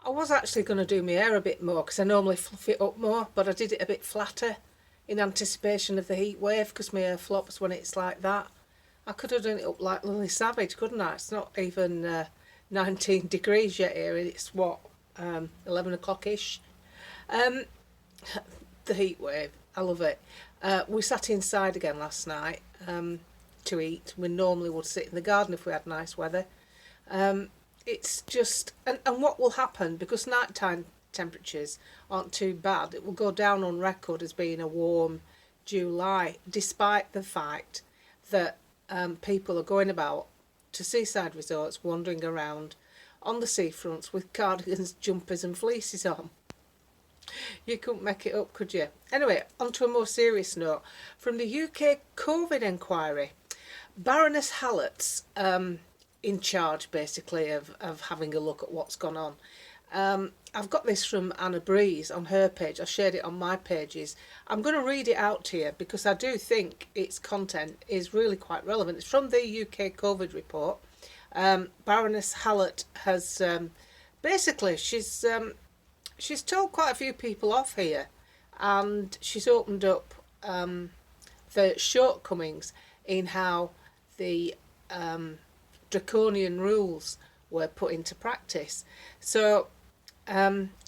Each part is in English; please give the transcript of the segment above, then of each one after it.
I was actually going to do my hair a bit more because I normally fluff it up more, but I did it a bit flatter in anticipation of the heat wave because my hair flops when it's like that. I could have done it up like Lily Savage, couldn't I? It's not even 19 degrees yet here. It's what, 11 o'clock ish. Um, the heat wave, I love it. We sat inside again last night to eat. We normally would sit in the garden if we had nice weather. Um, it's just, and what will happen, because nighttime temperatures aren't too bad, it will go down on record as being a warm July, despite the fact that people are going about to seaside resorts, wandering around on the seafronts with cardigans, jumpers, and fleeces on. You couldn't make it up, could you? Anyway, on to a more serious note. From the UK COVID inquiry, Baroness Hallett's in charge, basically, of having a look at what's gone on. I've got this from Anna Breeze on her page. I shared it on my pages. I'm going to read it out to you because I do think its content is really quite relevant. It's from the UK COVID report. Baroness Hallett has basically she's told quite a few people off here, and she's opened up the shortcomings in how the draconian rules were put into practice. So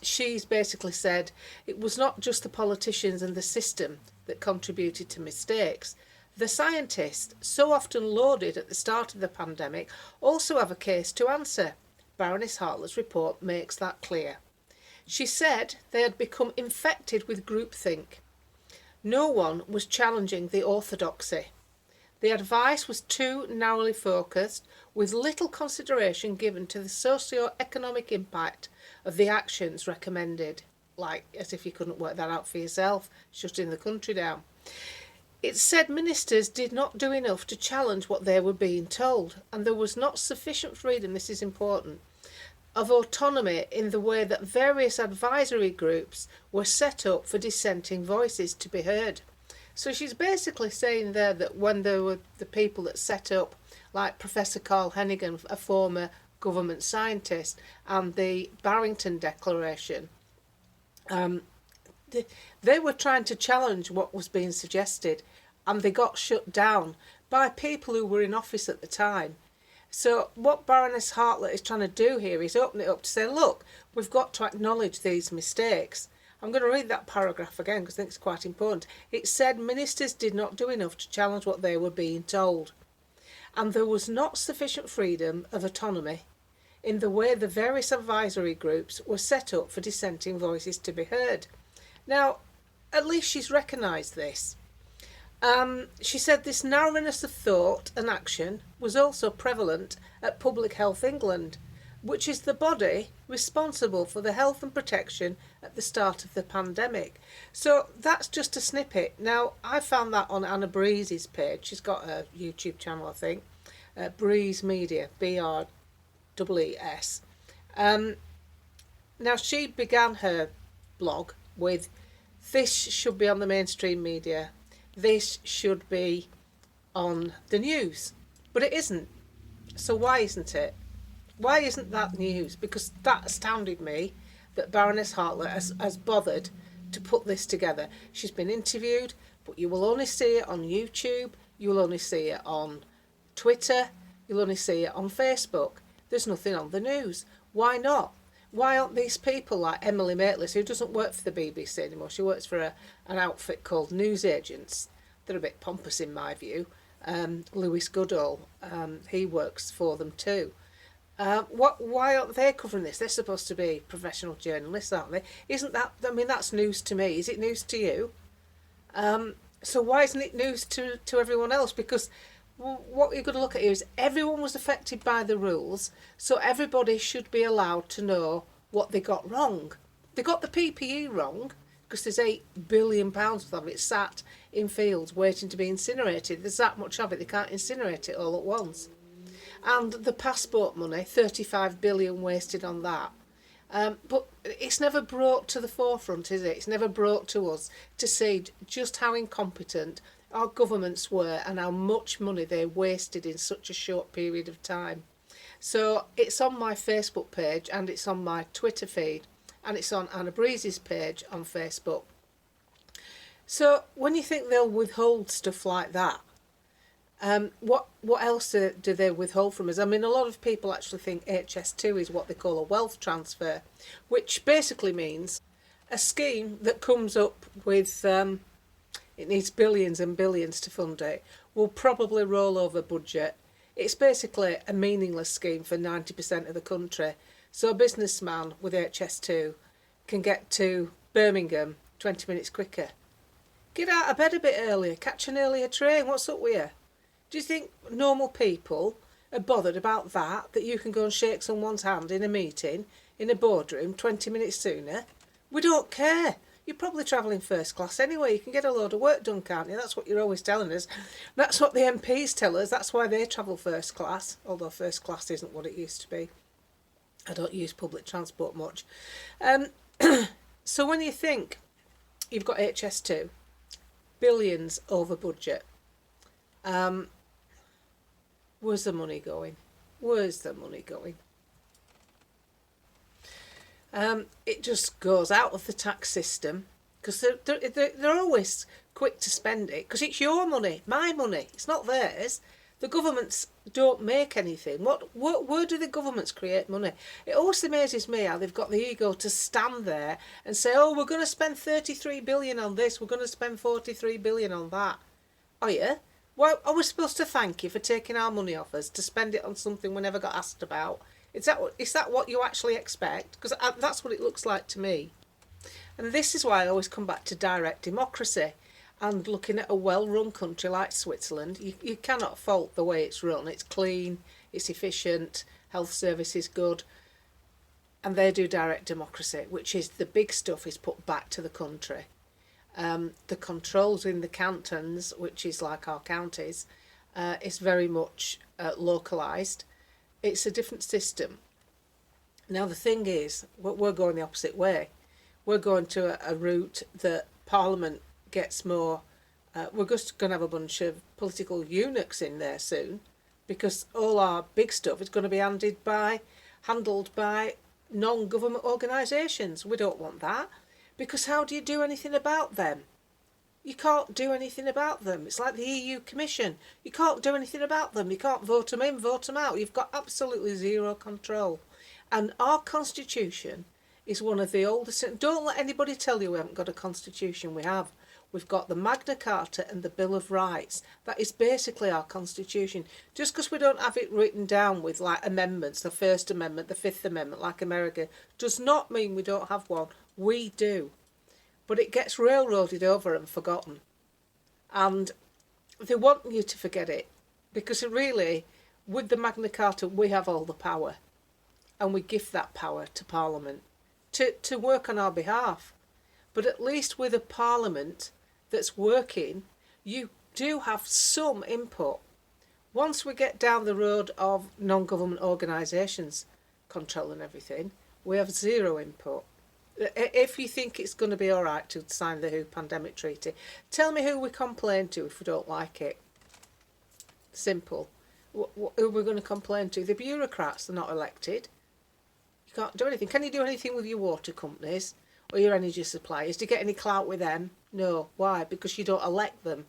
she's basically said it was not just the politicians and the system that contributed to mistakes. The scientists, so often lauded at the start of the pandemic, also have a case to answer. Baroness Hartlett's report makes that clear. She said they had become infected with groupthink. No one was challenging the orthodoxy. The advice was too narrowly focused, with little consideration given to the socio-economic impact of the actions recommended. Like, as if you couldn't work that out for yourself, shutting the country down. It said ministers did not do enough to challenge what they were being told, and there was not sufficient freedom, this is important, of autonomy in the way that various advisory groups were set up for dissenting voices to be heard. So she's basically saying there that when there were the people that set up, like Professor Carl Hennigan, a former government scientist, and the Barrington Declaration, they were trying to challenge what was being suggested, and they got shut down by people who were in office at the time. So what Baroness Hartlett is trying to do here is open it up to say, look, we've got to acknowledge these mistakes. I'm going to read that paragraph again because I think it's quite important. It said ministers did not do enough to challenge what they were being told, and there was not sufficient freedom of autonomy in the way the various advisory groups were set up for dissenting voices to be heard. Now, at least she's recognised this. She said this narrowness of thought and action was also prevalent at Public Health England, which is the body responsible for the health and protection at the start of the pandemic. So that's just a snippet. Now, I found that on Anna Breeze's page. She's got a YouTube channel, I think, Breeze Media, BREES. Now, she began her blog with, this should be on the mainstream media, this should be on the news, but it isn't. So why isn't it? Why isn't that news? Because that astounded me that Baroness Hartlett has bothered to put this together. She's been interviewed, but you will only see it on YouTube, you will only see it on Twitter, you'll only see it on Facebook. There's nothing on the news. Why not? Why aren't these people like Emily Maitlis, who doesn't work for the BBC anymore, she works for an outfit called News Agents. They're a bit pompous in my view. Lewis Goodall, he works for them too. Why aren't they covering this? They're supposed to be professional journalists, aren't they? Isn't that, I mean, that's news to me. Is it news to you? So why isn't it news to everyone else? Because what you're going to look at here is everyone was affected by the rules, so everybody should be allowed to know what they got wrong. They got the PPE wrong, because there's £8 billion worth of it sat in fields waiting to be incinerated. There's that much of it, they can't incinerate it all at once. And the passport money, 35 billion wasted on that. But it's never brought to the forefront, is it? It's never brought to us to see just how incompetent our governments were and how much money they wasted in such a short period of time. So it's on my Facebook page and it's on my Twitter feed and it's on Anna Breeze's page on Facebook. So when you think they'll withhold stuff like that, what else do they withhold from us? I mean, a lot of people actually think HS2 is what they call a wealth transfer, which basically means a scheme that comes up with, it needs billions and billions to fund it, will probably roll over budget. It's basically a meaningless scheme for 90% of the country. So a businessman with HS2 can get to Birmingham 20 minutes quicker. Get out of bed a bit earlier, catch an earlier train, what's up with you? Do you think normal people are bothered about that you can go and shake someone's hand in a meeting, in a boardroom, 20 minutes sooner? We don't care. You're probably travelling first class anyway. You can get a load of work done, can't you? That's what you're always telling us. That's what the MPs tell us. That's why they travel first class, although first class isn't what it used to be. I don't use public transport much. So when you think you've got HS2, billions over budget, where's the money going? Where's the money going? It just goes out of the tax system because they're always quick to spend it because it's your money, my money. It's not theirs. The governments don't make anything. Where do the governments create money? It always amazes me how they've got the ego to stand there and say, oh, we're going to spend 33 billion on this, we're going to spend 43 billion on that. Oh yeah? Well, are we supposed to thank you for taking our money off us to spend it on something we never got asked about? Is that what you actually expect? Because that's what it looks like to me. And this is why I always come back to direct democracy and looking at a well-run country like Switzerland. You cannot fault the way it's run. It's clean, it's efficient, health service is good. And they do direct democracy, which is the big stuff is put back to the country. The controls in the cantons, which is like our counties, is very much localised. It's a different system. Now the thing is, we're going the opposite way. We're going to a route that Parliament gets more. We're just going to have a bunch of political eunuchs in there soon, because all our big stuff is going to be handled by non-government organisations. We don't want that. Because how do you do anything about them? You can't do anything about them. It's like the EU Commission. You can't do anything about them. You can't vote them in, vote them out. You've got absolutely zero control. And our constitution is one of the oldest. Don't let anybody tell you we haven't got a constitution. We have. We've got the Magna Carta and the Bill of Rights. That is basically our constitution. Just because we don't have it written down with like amendments, the First Amendment, the Fifth Amendment, like America, does not mean we don't have one. We do. But it gets railroaded over and forgotten. And they want you to forget it. Because really, with the Magna Carta, we have all the power. And we give that power to Parliament to work on our behalf. But at least with a Parliament that's working, you do have some input. Once we get down the road of non-government organisations controlling everything, we have zero input. If you think it's going to be all right to sign the WHO pandemic treaty, tell me who we complain to if we don't like it. Simple. Who are we going to complain to? The bureaucrats. They're not elected. You can't do anything. Can you do anything with your water companies or your energy suppliers? Do you get any clout with them? No. Why? Because you don't elect them.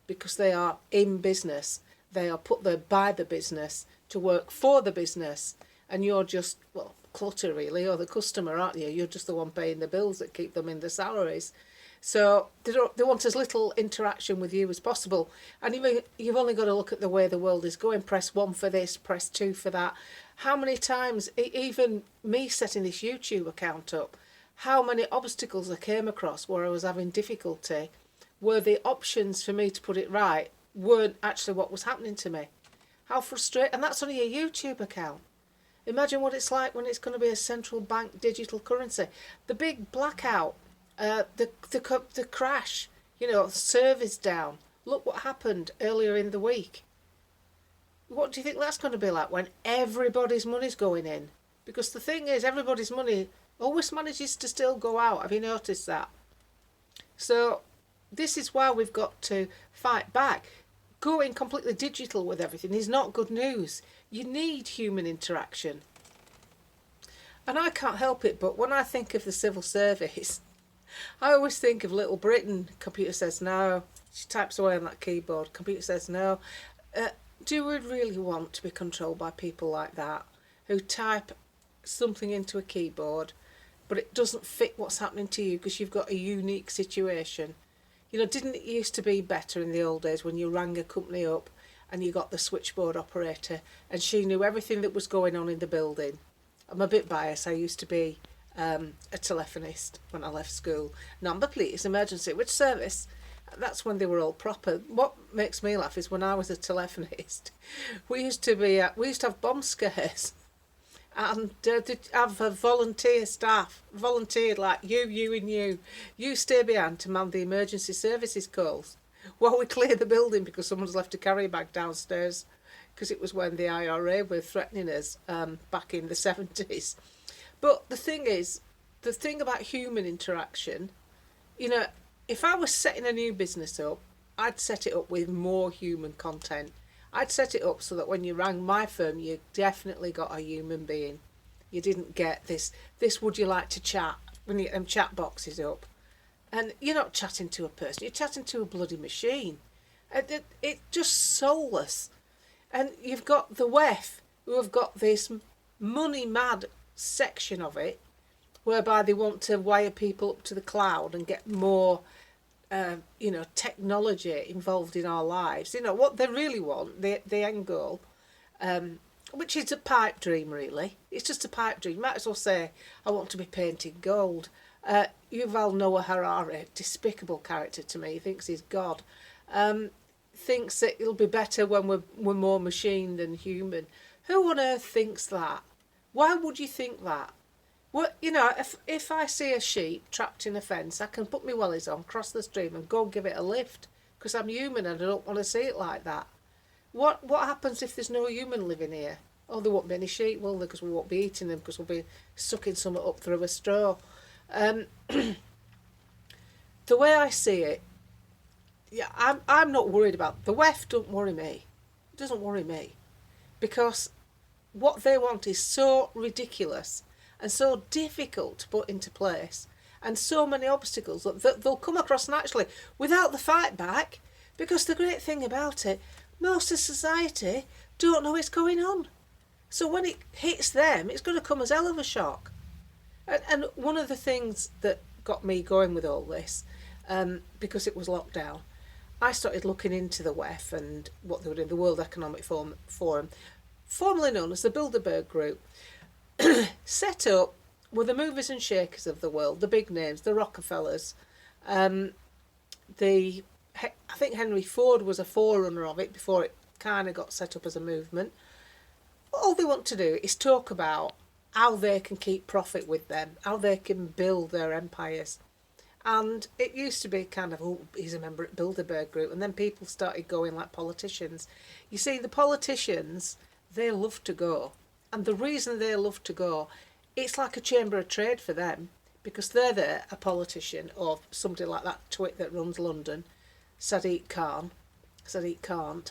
Because they are in business. They are put there by the business to work for the business. And you're just, well, clutter really, or the customer, aren't you? You're just the one paying the bills that keep them in the salaries. So they want as little interaction with you as possible. And you've only got to look at the way the world is going. Press 1 for this, press 2 for that. How many times, even me setting this YouTube account up, how many obstacles I came across where I was having difficulty, where the options for me to put it right weren't actually what was happening to me. How frustrating. And that's only a YouTube account. Imagine what it's like when it's going to be a central bank digital currency. The big blackout, the crash, servers down. Look what happened earlier in the week. What do you think that's going to be like when everybody's money's going in? Because the thing is, everybody's money always manages to still go out. Have you noticed that? So this is why we've got to fight back. going completely digital with everything is not good news. You need human interaction. And I can't help it, but when I think of the civil service, I always think of Little Britain. Computer says no. She types away on that keyboard. Computer says no. Do we really want to be controlled by people like that, who type something into a keyboard, but it doesn't fit what's happening to you because you've got a unique situation? You know, didn't it used to be better in the old days when you rang a company up and you got the switchboard operator and she knew everything that was going on in the building? I'm a bit biased. I used to be a telephonist when I left school. Number please, emergency, which service? That's when they were all proper. What makes me laugh is when I was a telephonist, we used to have bomb scares, and they'd have a volunteer staff, volunteered like you and you stay behind to man the emergency services calls while we clear the building because someone's left a carry bag downstairs, because it was when the IRA were threatening us back in the 70s. But the thing about human interaction, you know, if I was setting a new business up, I'd set it up with more human content. I'd set it up so that when you rang my firm, you definitely got a human being. You didn't get this would you like to chat, when you get them chat boxes up. And you're not chatting to a person, you're chatting to a bloody machine. It's just soulless. And you've got the WEF, who have got this money-mad section of it, whereby they want to wire people up to the cloud and get more, technology involved in our lives. You know, what they really want, the end goal, which is a pipe dream, really. It's just a pipe dream. You might as well say, I want to be painted gold. Yuval Noah Harari, despicable character to me, thinks he's God, thinks that it'll be better when we're more machine than human. Who on earth thinks that? Why would you think that? Well, you know, if I see a sheep trapped in a fence, I can put my wellies on, cross the stream and go and give it a lift, because I'm human and I don't want to see it like that. What happens if there's no human living here? Oh, there won't be any sheep, will there? Because we won't be eating them, because we'll be sucking some up through a straw. The way I see it, yeah, I'm not worried about the WEF. Don't worry me. It doesn't worry me, because what they want is so ridiculous and so difficult to put into place, and so many obstacles that they'll come across naturally without the fight back, because the great thing about it, most of society don't know what's going on. So when it hits them, it's going to come as hell of a shock. And one of the things that got me going with all this, because it was lockdown, I started looking into the WEF and what they were doing, the World Economic Forum, formerly known as the Bilderberg Group, set up with the movers and shakers of the world, the big names, the Rockefellers. I think Henry Ford was a forerunner of it before it kind of got set up as a movement. All they want to do is talk about how they can keep profit with them, how they can build their empires. And it used to be kind of, oh, he's a member at Bilderberg Group, and then people started going like politicians. You see, the politicians, they love to go. And the reason they love to go, it's like a chamber of trade for them, because they're there, a politician or somebody like that twit that runs London, Sadiq Khan, Sadiq Khan.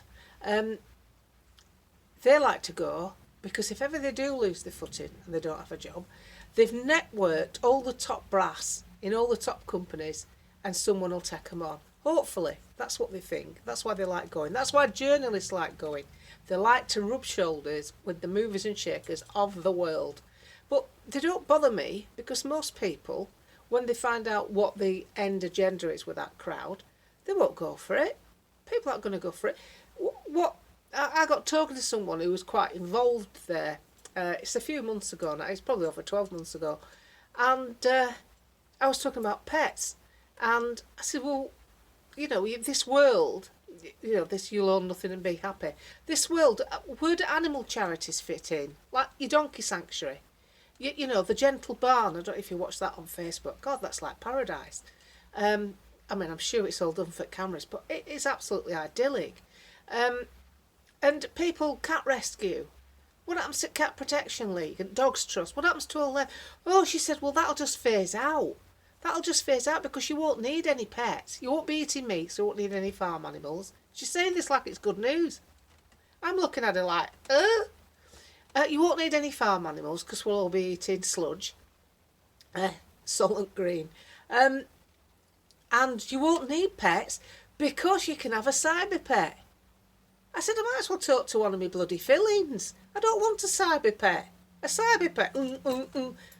They like to go because if ever they do lose their footing and they don't have a job, they've networked all the top brass in all the top companies and someone will take them on. Hopefully, that's what they think. That's why they like going. That's why journalists like going. They like to rub shoulders with the movers and shakers of the world. But they don't bother me, because most people, when they find out what the end agenda is with that crowd, they won't go for it. People aren't going to go for it. I got talking to someone who was quite involved there. It's a few months ago now. It's probably over 12 months ago. And I was talking about pets. And I said, well, you know, this world, you know, this you'll own nothing and be happy. This world, where do animal charities fit in? Like your donkey sanctuary. You know, the Gentle Barn. I don't know if you watch that on Facebook. God, that's like paradise. I mean, I'm sure it's all done for cameras, but it is absolutely idyllic. And people, cat rescue. What happens to Cat Protection League and Dogs Trust? What happens to all them? Oh, she said, well, that'll just phase out. That'll just phase out because you won't need any pets. You won't be eating meat, so you won't need any farm animals. She's saying this like it's good news. I'm looking at her like, you won't need any farm animals because we'll all be eating sludge. Solent green. And you won't need pets because you can have a cyber pet. I said, I might as well talk to one of my bloody fillings. I don't want a cyber pet. A cyber pet.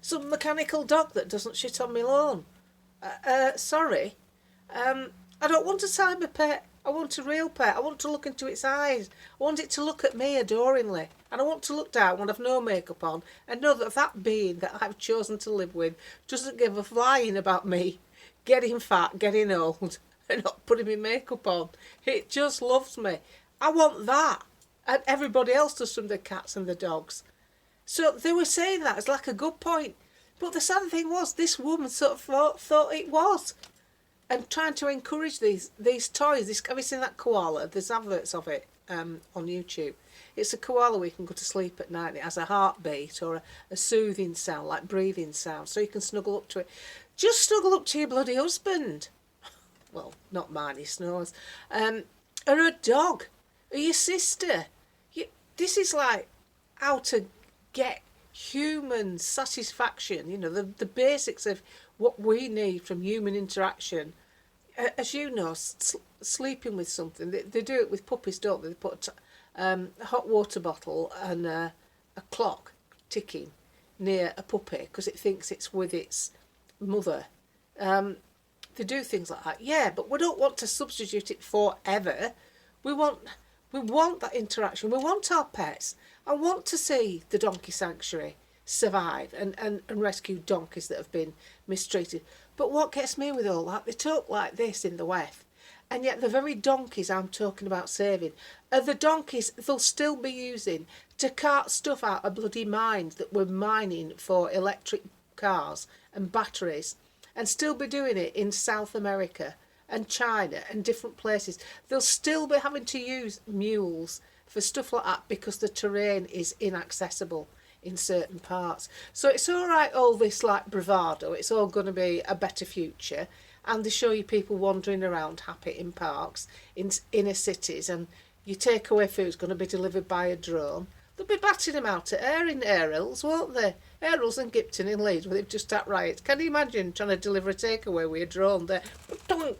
Some mechanical dog that doesn't shit on my lawn. Sorry. I don't want a cyber pet. I want a real pet. I want to look into its eyes. I want it to look at me adoringly. And I want to look down when I've no makeup on and know that that being that I've chosen to live with doesn't give a flying about me getting fat, getting old, and not putting my makeup on. It just loves me. I want that. And everybody else does from the cats and the dogs. So they were saying that as like a good point. But the sad thing was, this woman sort of thought it was. And trying to encourage these toys. Have you seen that koala? There's adverts of it on YouTube. It's a koala where you can go to sleep at night and it has a heartbeat or a soothing sound, like breathing sound, so you can snuggle up to it. Just snuggle up to your bloody husband. Well, not mine, he snores. Or a dog. Or your sister. This is like how to get human satisfaction, you know, the basics of what we need from human interaction. As you know, sleeping with something, they do it with puppies, don't they? They put a hot water bottle and a clock ticking near a puppy because it thinks it's with its mother. They do things like that. Yeah, but we don't want to substitute it forever. We want that interaction. We want our pets. I want to see the donkey sanctuary survive and rescue donkeys that have been mistreated. But what gets me with all that, they talk like this in the West, and yet the very donkeys I'm talking about saving are the donkeys they'll still be using to cart stuff out of bloody mines that we're mining for electric cars and batteries, and still be doing it in South America and China and different places. They'll still be having to use mules for stuff like that because the terrain is inaccessible in certain parts. So it's all right, all this like bravado, it's all going to be a better future, and they show you people wandering around happy in parks, in inner cities, and your takeaway food's going to be delivered by a drone. They'll be batting them out at air in Airhills, won't they? Airhills and Gipton in Leeds, where they've just had riots. Can you imagine trying to deliver a takeaway with a drone there?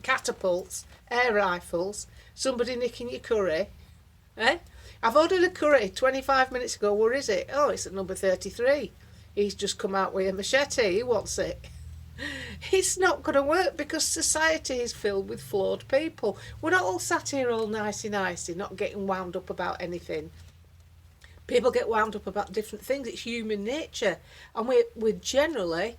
Catapults, air rifles, somebody nicking your curry. I've ordered a curry 25 minutes ago. Where is it? Oh, it's at number 33. He's just come out with a machete. He wants it. It's not going to work because society is filled with flawed people. We're not all sat here all nicey, not getting wound up about anything. People get wound up about different things. It's human nature. And we generally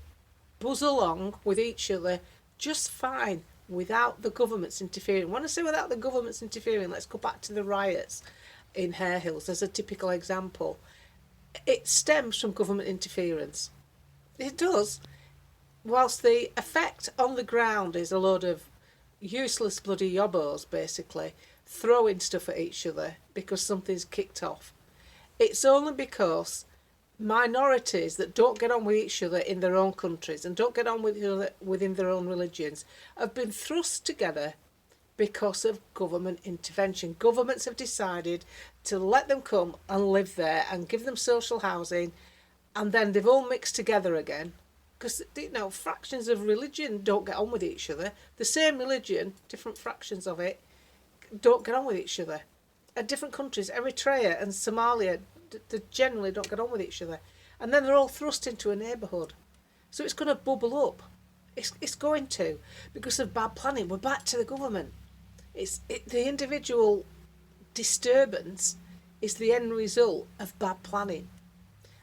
buzz along with each other just fine without the government's interfering. When I say without the government's interfering, let's go back to the riots in Hairhills as a typical example. It stems from government interference. It does. Whilst the effect on the ground is a load of useless bloody yobbos, basically, throwing stuff at each other because something's kicked off. It's only because minorities that don't get on with each other in their own countries and don't get on with each other within their own religions have been thrust together because of government intervention. Governments have decided to let them come and live there and give them social housing, and then they've all mixed together again. Because, you know, fractions of religion don't get on with each other. The same religion, different fractions of it, don't get on with each other. At different countries, Eritrea and Somalia, they generally don't get on with each other. And then they're all thrust into a neighbourhood. So it's going to bubble up. It's going to, because of bad planning. We're back to the government. The individual disturbance is the end result of bad planning.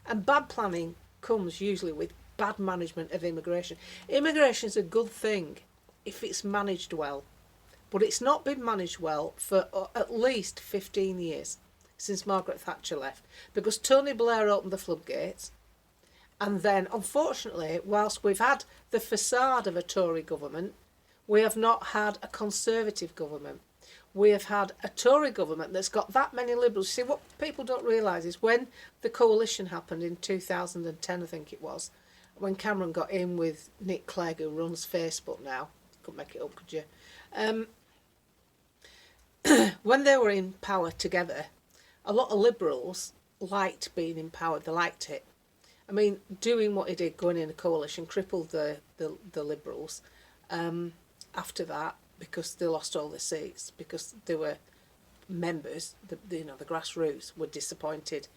And bad planning comes usually with bad management of immigration. Immigration is a good thing if it's managed well. But it's not been managed well for at least 15 years since Margaret Thatcher left, because Tony Blair opened the floodgates. And then, unfortunately, whilst we've had the facade of a Tory government, we have not had a Conservative government. We have had a Tory government that's got that many Liberals. See, what people don't realise is when the coalition happened in 2010, I think it was, when Cameron got in with Nick Clegg, who runs Facebook now. Couldn't make it up, could you? when they were in power together, a lot of Liberals liked being in power. They liked it. I mean, doing what he did, going in a coalition, crippled the Liberals after that, because they lost all their seats, because they were members, the grassroots were disappointed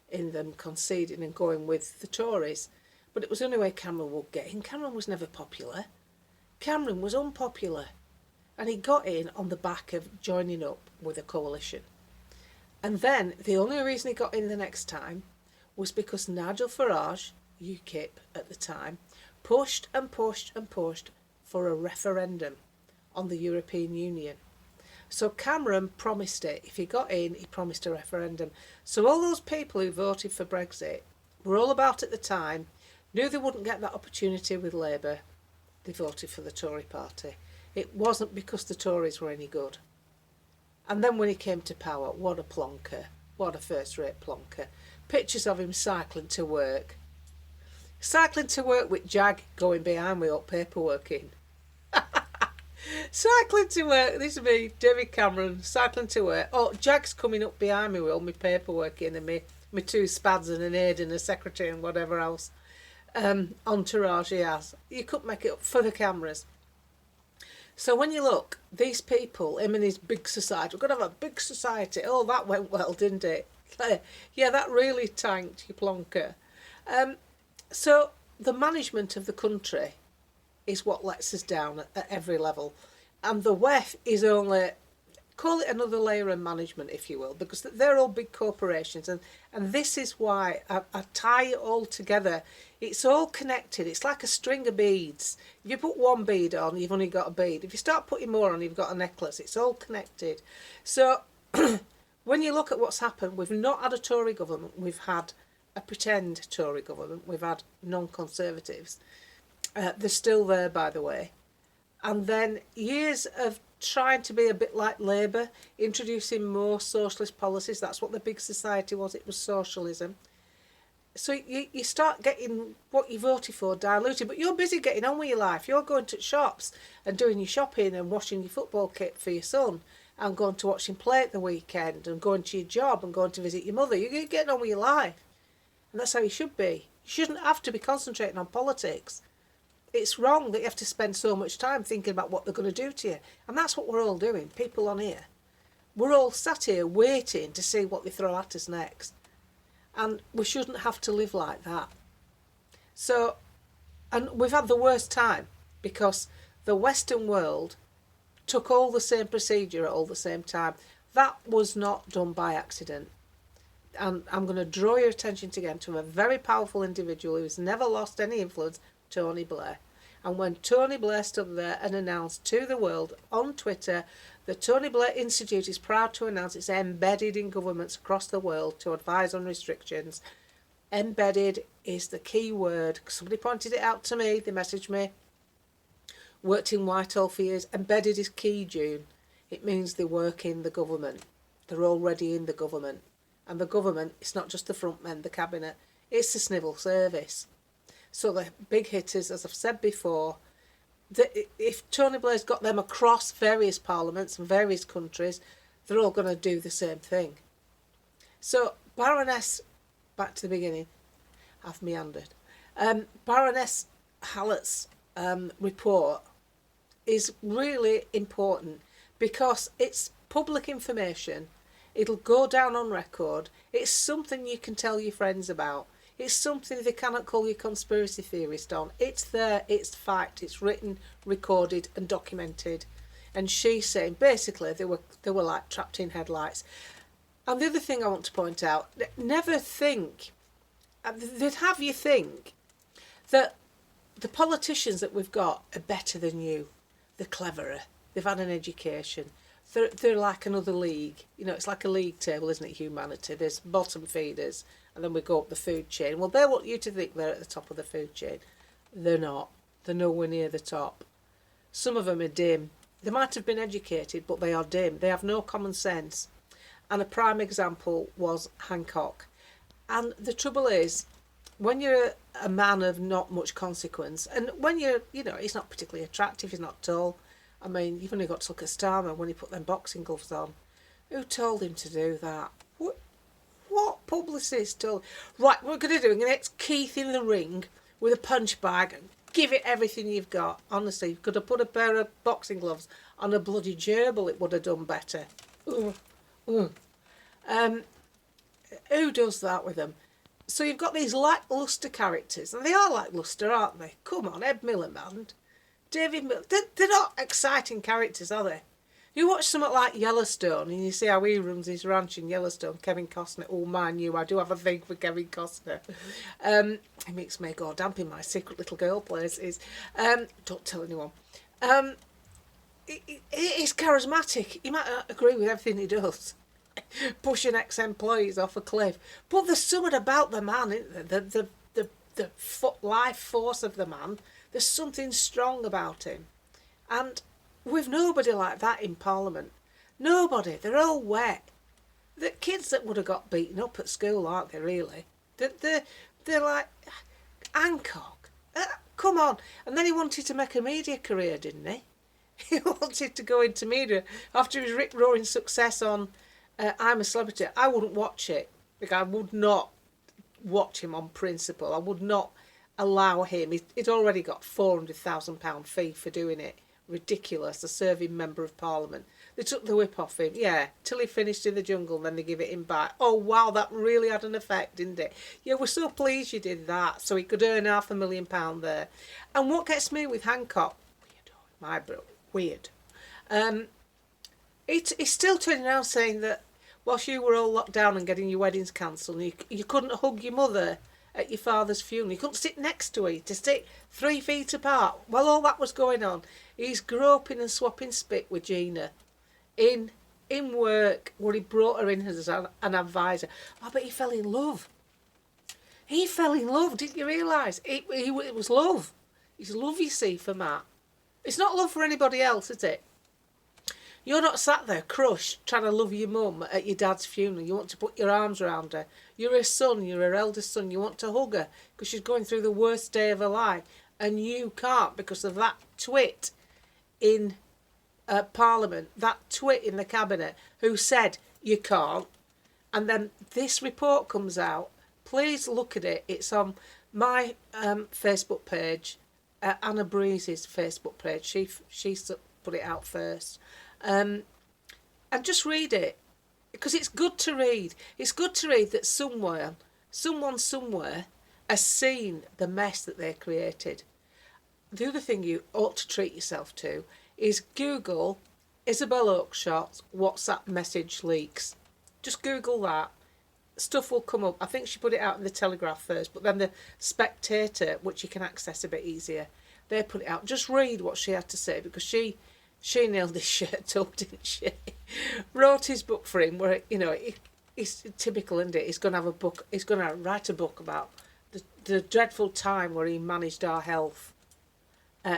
in them conceding and going with the Tories. But it was the only way Cameron would get in. Cameron was never popular. Cameron was unpopular. And he got in on the back of joining up with a coalition. And then the only reason he got in the next time was because Nigel Farage, UKIP at the time, pushed and pushed and pushed for a referendum on the European Union. So Cameron promised it. If he got in, he promised a referendum. So all those people who voted for Brexit were all about at the time, knew they wouldn't get that opportunity with Labour. They voted for the Tory party. It wasn't because the Tories were any good. And then when he came to power, what a plonker. What a first-rate plonker. Pictures of him cycling to work. Cycling to work with Jag going behind me up paperwork in. Cycling to work. This is me, David Cameron, cycling to work. Oh, Jag's coming up behind me with all my paperwork in and my two spads and an aide and a secretary and whatever else. Entourage he has. You couldn't make it up for the cameras. So when you look, these people, him and his big society, we're going to have a big society. Oh, that went well, didn't it? Yeah, that really tanked, you plonker. So the management of the country is what lets us down at every level. And the WEF is only, call it another layer of management, if you will, because they're all big corporations. And this is why I tie it all together. It's all connected. It's like a string of beads. If you put one bead on, you've only got a bead. If you start putting more on, you've got a necklace. It's all connected. So when you look at what's happened, we've not had a Tory government. We've had a pretend Tory government. We've had non-Conservatives. They're still there, by the way. And then years of trying to be a bit like Labour, introducing more socialist policies. That's what the big society was. It was socialism. So you start getting what you voted for diluted, but you're busy getting on with your life. You're going to shops and doing your shopping and washing your football kit for your son and going to watch him play at the weekend and going to your job and going to visit your mother. You're getting on with your life. And that's how you should be. You shouldn't have to be concentrating on politics. It's wrong that you have to spend so much time thinking about what they're going to do to you. And that's what we're all doing, people on here. We're all sat here waiting to see what they throw at us next. And we shouldn't have to live like that. So, and we've had the worst time because the Western world took all the same procedure at all the same time. That was not done by accident. And I'm going to draw your attention again to a very powerful individual who's never lost any influence, Tony Blair. And when Tony Blair stood there and announced to the world on Twitter, the Tony Blair Institute is proud to announce it's embedded in governments across the world to advise on restrictions. Embedded is the key word. Somebody pointed it out to me, they messaged me. Worked in Whitehall for years. Embedded is key, June. It means they work in the government. They're already in the government. And the government, it's not just the front men, the cabinet, it's the civil service. So the big hitters, as I've said before, if Tony Blair's got them across various parliaments and various countries, they're all going to do the same thing. So Baroness, back to the beginning, I've meandered. Baroness Hallett's report is really important because it's public information. It'll go down on record. It's something you can tell your friends about. It's something they cannot call you conspiracy theorist on. It's there, it's fact, it's written, recorded and documented. And she's saying basically they were like trapped in headlights. And the other thing I want to point out, never think, they'd have you think that the politicians that we've got are better than you. They're cleverer. They've had an education. They're like another league. You know, it's like a league table, isn't it, humanity? There's bottom feeders, and then we go up the food chain. Well, they want you to think they're at the top of the food chain. They're not. They're nowhere near the top. Some of them are dim. They might have been educated, but they are dim. They have no common sense. And a prime example was Hancock. And the trouble is, when you're a man of not much consequence, and when you're, he's not particularly attractive, he's not tall. I mean, you've only got to look at Starmer when he put them boxing gloves on. Who told him to do that? What publicist told? Right, what we're going to do, we're going to get Keith in the ring with a punch bag and give it everything you've got. Honestly, you could have put a pair of boxing gloves on a bloody gerbil, it would have done better. Who does that with them? So you've got these lacklustre characters, and they are lacklustre, aren't they? Come on, Ed Miliband, David Miller, they're not exciting characters, are they? You watch something like Yellowstone and you see how he runs his ranch in Yellowstone, Kevin Costner. Oh, mind you, I do have a thing for Kevin Costner. He makes me go damp in my secret little girl places. Don't tell anyone. He's charismatic. You might not agree with everything he does. Pushing ex-employees off a cliff. But there's something about the man, isn't there? The life force of the man. There's something strong about him. And with nobody like that in Parliament. Nobody. They're all wet. The kids that would have got beaten up at school, aren't they, really? They're like, Hancock. Come on. And then he wanted to make a media career, didn't he? He wanted to go into media after his rip-roaring success on I'm a Celebrity. I wouldn't watch it. Like, I would not watch him on principle. I would not allow him. He'd already got £400,000 fee for doing it. Ridiculous, a serving member of Parliament. They took the whip off him, till he finished in the jungle, then they give it him back. Oh wow, that really had an effect, didn't it? Yeah, we're so pleased you did that, so he could earn £500,000 there. And what gets me with Hancock, weird. He's still turning around saying that whilst you were all locked down and getting your weddings cancelled, you couldn't hug your mother at your father's funeral. You couldn't sit next to her, to sit 3 feet apart. While all that was going on, he's groping and swapping spit with Gina in work, where he brought her in as an advisor. Oh, but he fell in love. He fell in love, didn't you realise? It was love. It's love, you see, for Matt. It's not love for anybody else, is it? You're not sat there crushed trying to love your mum at your dad's funeral. You want to put your arms around her. You're her son, you're her eldest son. You want to hug her because she's going through the worst day of her life. And you can't because of that twit in Parliament, that twit in the Cabinet who said you can't. And then this report comes out. Please look at it. It's on my Facebook page, Anna Breeze's Facebook page. She put it out first. And just read it, because it's good to read. It's good to read that someone somewhere has seen the mess that they created. The other thing you ought to treat yourself to is Google Isabel Oakeshott WhatsApp message leaks. Just Google that. Stuff will come up. I think she put it out in the Telegraph first, but then the Spectator, which you can access a bit easier, they put it out. Just read what she had to say, because she nailed this shirt up, didn't she? Wrote his book for him, where, it's typical, isn't it? He's going to have a book. He's going to write a book about the dreadful time where he managed our health.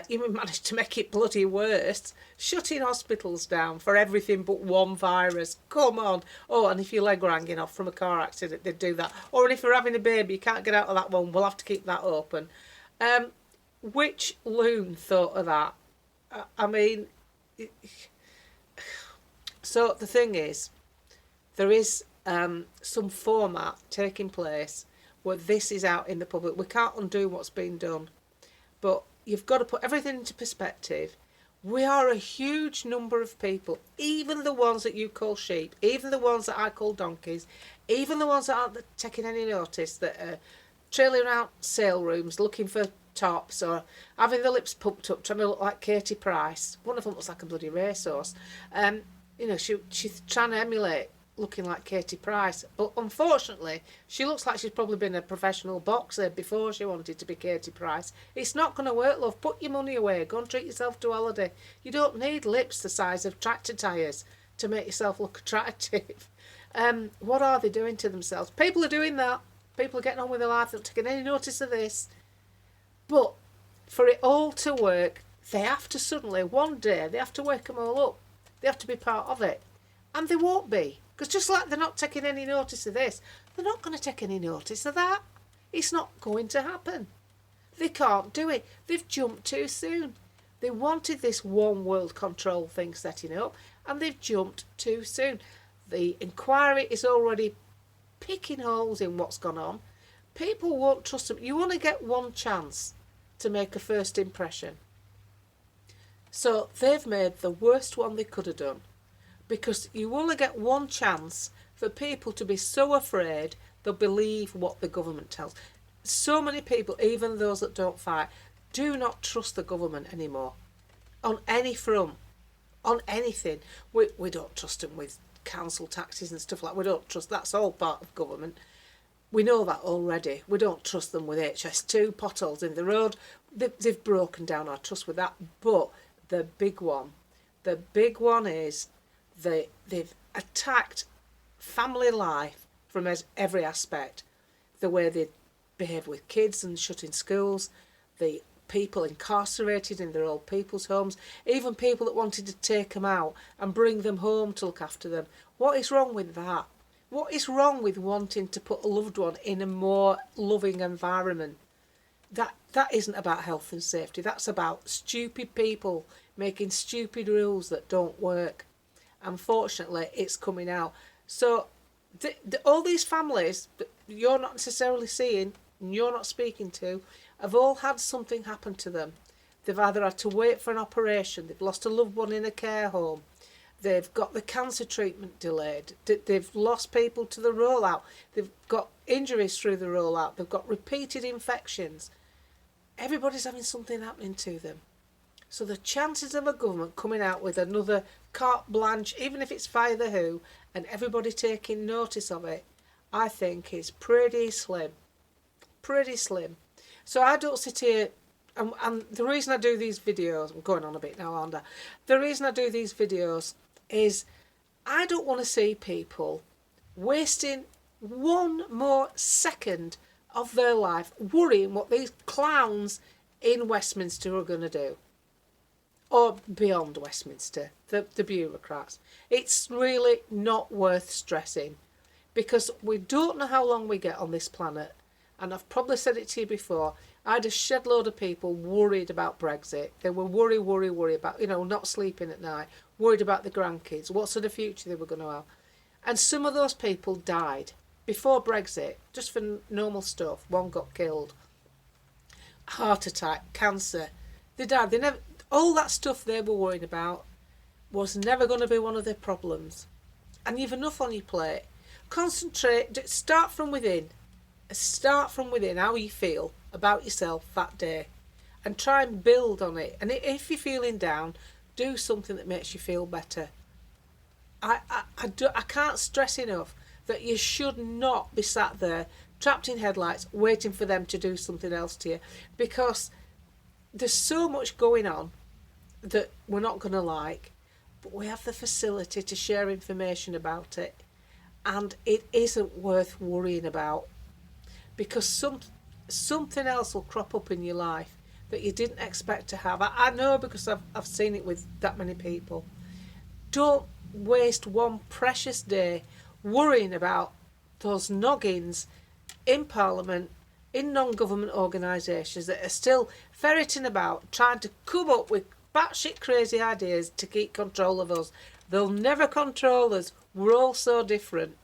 He managed to make it bloody worse, shutting hospitals down for everything but one virus. Come on. Oh, and if your leg were hanging off from a car accident, they'd do that. Or if you're having a baby, you can't get out of that one, we'll have to keep that open. Which loon thought of that? So the thing is, there is some format taking place where this is out in the public. We can't undo what's been done, but you've got to put everything into perspective. We are a huge number of people, even the ones that you call sheep, even the ones that I call donkeys, even the ones that aren't taking any notice, that are trailing around sale rooms looking for tops or having their lips pumped up trying to look like Katie Price. One of them looks like a bloody racehorse. She's trying to emulate looking like Katie Price, but unfortunately she looks like she's probably been a professional boxer before she wanted to be Katie Price. It's not going to work, love. Put your money away, go and treat yourself to a holiday. You don't need lips the size of tractor tyres to make yourself look attractive. What are they doing to themselves? People are doing that. People are getting on with their life, not taking any notice of this. But for it all to work, they have to suddenly, one day, they have to wake them all up. They have to be part of it. And they won't be. Because just like they're not taking any notice of this, they're not going to take any notice of that. It's not going to happen. They can't do it. They've jumped too soon. They wanted this one world control thing setting up, and they've jumped too soon. The inquiry is already picking holes in what's gone on. People won't trust them. You only get one chance to make a first impression. So they've made the worst one they could have done, because you only get one chance for people to be so afraid they'll believe what the government tells. So many people, even those that don't fight, do not trust the government anymore on any front, on anything. We don't trust them with council taxes and stuff like that. We don't trust, that's all part of government. We know that already. We don't trust them with HS2, potholes in the road. They've broken down our trust with that. But the big one is they've attacked family life from every aspect. The way they behave with kids and shutting schools, the people incarcerated in their old people's homes, even people that wanted to take them out and bring them home to look after them. What is wrong with that? What is wrong with wanting to put a loved one in a more loving environment? That isn't about health and safety. That's about stupid people making stupid rules that don't work. Unfortunately, it's coming out. So all these families that you're not necessarily seeing and you're not speaking to have all had something happen to them. They've either had to wait for an operation, they've lost a loved one in a care home, they've got the cancer treatment delayed, they've lost people to the rollout, they've got injuries through the rollout, they've got repeated infections. Everybody's having something happening to them. So the chances of a government coming out with another carte blanche, even if it's fire the who, and everybody taking notice of it, I think is pretty slim. Pretty slim. So I don't sit here, and the reason I do these videos, I'm going on a bit now, aren't I? The reason I do these videos is I don't want to see people wasting one more second of their life worrying what these clowns in Westminster are going to do. Or beyond Westminster, the bureaucrats. It's really not worth stressing, because we don't know how long we get on this planet. And I've probably said it to you before, I had a shed load of people worried about Brexit. They were worry about, not sleeping at night, worried about the grandkids, what sort of future they were going to have. And some of those people died before Brexit, just for normal stuff. One got killed. Heart attack, cancer. They died. All that stuff they were worried about was never going to be one of their problems. And you've enough on your plate. Concentrate, start from within. Start from within how you feel about yourself that day, and try and build on it. And if you're feeling down, do something that makes you feel better. I can't stress enough that you should not be sat there trapped in headlights waiting for them to do something else to you, because there's so much going on that we're not going to like, but we have the facility to share information about it, and it isn't worth worrying about, because something else will crop up in your life that you didn't expect to have. I know, because I've seen it with that many people. Don't waste one precious day worrying about those noggins in Parliament, in non-government organisations that are still ferreting about, trying to come up with batshit crazy ideas to keep control of us. They'll never control us. We're all so different.